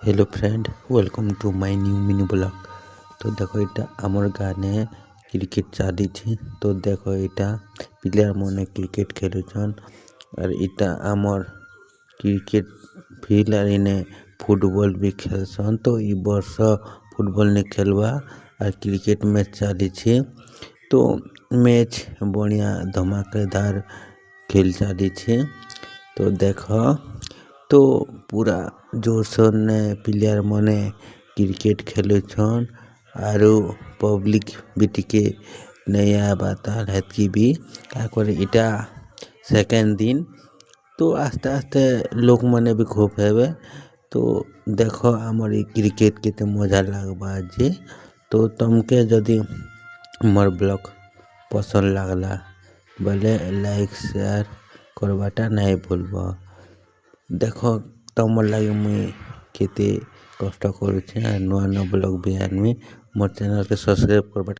Hello friend, welcome to my new mini blog. तो देखो इटा आमर गाने क्रिकेट चाली थी। तो देखो इटा प्लेयर माने क्रिकेट खेलुछन और इटा आमर क्रिकेट फील्ड और इने फुटबॉल भी खेलसन। तो ई वर्ष फुटबॉल ने खेलवा और क्रिकेट मैच चाली छे। तो मैच बढ़िया धमाकेदार खेल चाली छे। तो देखो तो पूरा जोरसोर ने प्लेयर माने क्रिकेट खेलुछन आरो पब्लिक भी टिके नया बाताल हेतकी भी काकर इटा सेकेंड दिन। तो आस्ते आस्ते लोग माने भी खूब हेबे। तो देखो आमर क्रिकेट के मजा लागबा जे। तो तुमके यदि मोर ब्लॉग पसंद लागला बोले लाइक शेयर करवाटा नहीं भूलबा। देखो तुमर लगे मुई केते कष्ट करूछे नुआ नुआ ब्लॉग भी आनमी। मोर चैनल के सब्सक्राइब करबा।